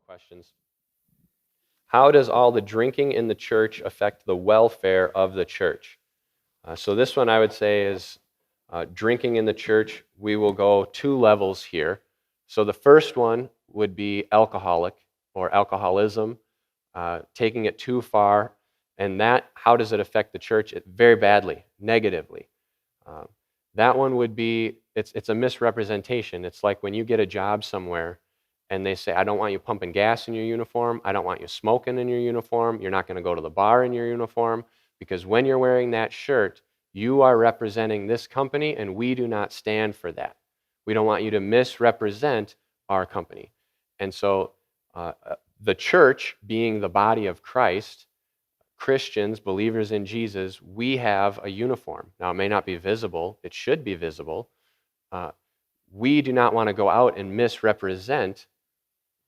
questions. How does all the drinking in the church affect the welfare of the church? So this one I would say is drinking in the church. We will go two levels here. So the first one would be alcoholic or alcoholism, taking it too far. And that, how does it affect the church? Very badly, negatively. Um, that one would be, it's a misrepresentation. It's like when you get a job somewhere and they say, I don't want you pumping gas in your uniform. I don't want you smoking in your uniform. You're not going to go to the bar in your uniform. Because when you're wearing that shirt, you are representing this company, and we do not stand for that. We don't want you to misrepresent our company. And so the church, being the body of Christ, Christians, believers in Jesus, we have a uniform. Now, it may not be visible. It should be visible. We do not want to go out and misrepresent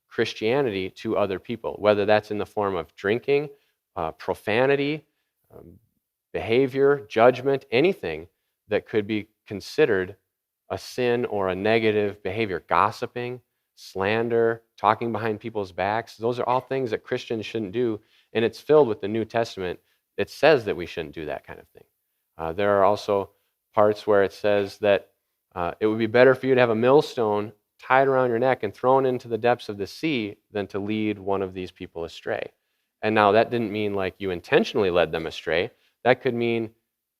Christianity to other people, whether that's in the form of drinking, profanity, behavior, judgment, anything that could be considered a sin or a negative behavior. Gossiping, slander, talking behind people's backs. Those are all things that Christians shouldn't do, and it's filled with the New Testament. It says that we shouldn't do that kind of thing. There are also parts where it says that it would be better for you to have a millstone tied around your neck and thrown into the depths of the sea than to lead one of these people astray. And now that didn't mean like you intentionally led them astray. That could mean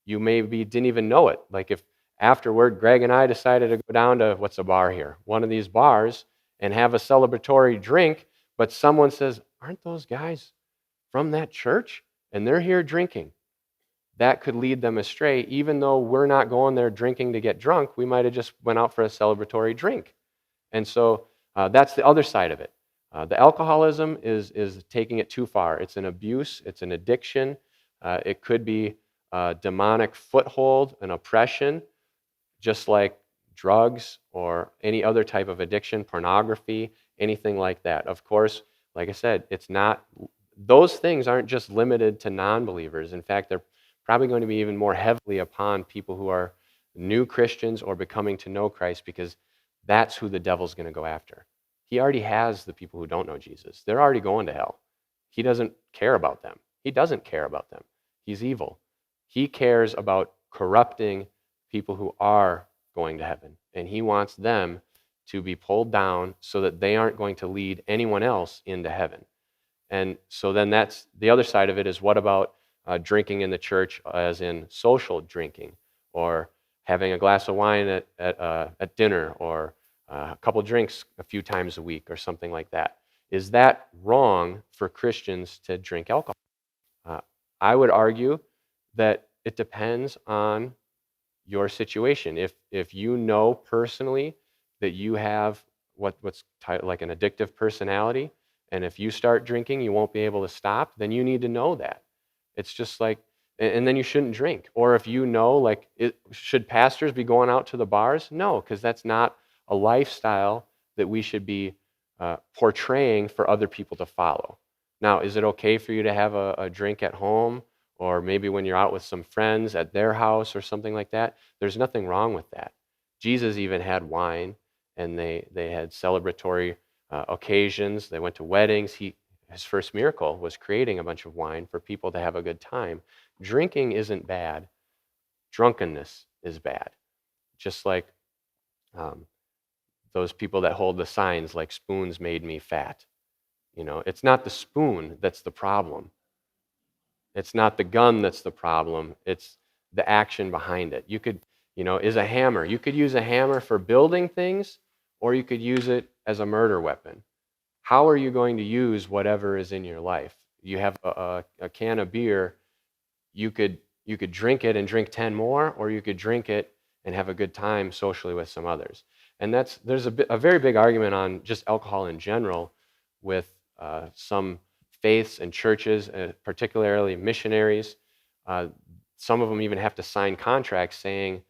you maybe didn't even know it. Like if afterward, Greg and I decided to go down to, what's a bar here? One of these bars and have a celebratory drink, but someone says, aren't those guys from that church? And they're here drinking. That could lead them astray. Even though we're not going there drinking to get drunk, we might have just went out for a celebratory drink. And so that's the other side of it. The alcoholism is taking it too far. It's an abuse. It's an addiction. It could be a demonic foothold, an oppression, just like drugs or any other type of addiction, pornography, anything like that. Of course, like I said, it's not, those things aren't just limited to non-believers. In fact, they're probably going to be even more heavily upon people who are new Christians or becoming to know Christ, because that's who the devil's going to go after. He already has the people who don't know Jesus. They're already going to hell. He doesn't care about them. He doesn't care about them. He's evil. He cares about corrupting people who are going to heaven, and he wants them to be pulled down so that they aren't going to lead anyone else into heaven. And so then that's the other side of it. Is what about drinking in the church, as in social drinking, or having a glass of wine at dinner, or a couple drinks a few times a week, or something like that? Is that wrong for Christians to drink alcohol? I would argue that it depends on your situation. If you know personally that you have what's like an addictive personality, and if you start drinking, you won't be able to stop, then you need to know that. It's just like, and then you shouldn't drink. Or if you know, like, should pastors be going out to the bars? No, because that's not a lifestyle that we should be portraying for other people to follow. Now, is it okay for you to have a drink at home, or maybe when you're out with some friends at their house or something like that? There's nothing wrong with that. Jesus even had wine, and they had celebratory occasions. They went to weddings. His first miracle was creating a bunch of wine for people to have a good time. Drinking isn't bad. Drunkenness is bad. Just like those people that hold the signs like spoons made me fat. You know, it's not the spoon that's the problem. It's not the gun that's the problem. It's the action behind it. You could, is a hammer. You could use a hammer for building things, or you could use it as a murder weapon. How are you going to use whatever is in your life? You have a can of beer. You could drink it and drink 10 more, or you could drink it and have a good time socially with some others. And there's a very big argument on just alcohol in general with some faiths and churches, particularly missionaries. Some of them even have to sign contracts saying,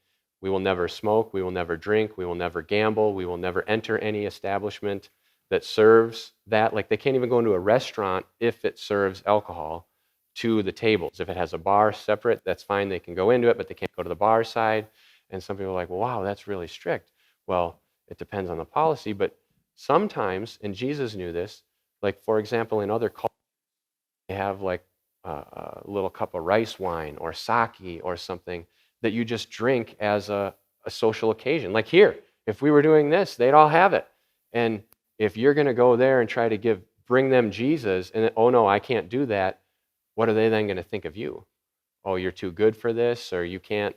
we will never smoke, we will never drink, we will never gamble, we will never enter any establishment that serves that. Like, they can't even go into a restaurant if it serves alcohol to the tables. If it has a bar separate, that's fine, they can go into it, but they can't go to the bar side. And some people are like, well, wow, that's really strict. Well, it depends on the policy, but sometimes, and Jesus knew this, Like, for example, in other cultures, they have like a little cup of rice wine or sake or something that you just drink as a social occasion. Like here, if we were doing this, they'd all have it. And if you're going to go there and try to bring them Jesus, and oh no, I can't do that, what are they then going to think of you? Oh, you're too good for this, or you can't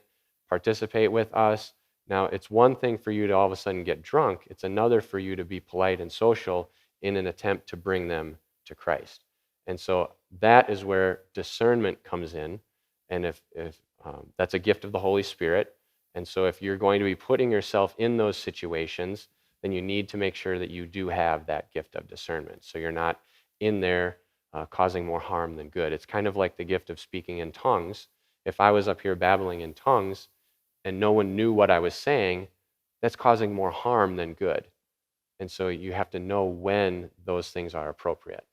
participate with us. Now, it's one thing for you to all of a sudden get drunk. It's another for you to be polite and social in an attempt to bring them to Christ. And so that is where discernment comes in. And if that's a gift of the Holy Spirit. And so if you're going to be putting yourself in those situations, then you need to make sure that you do have that gift of discernment. So you're not in there causing more harm than good. It's kind of like the gift of speaking in tongues. If I was up here babbling in tongues and no one knew what I was saying, that's causing more harm than good. And so you have to know when those things are appropriate.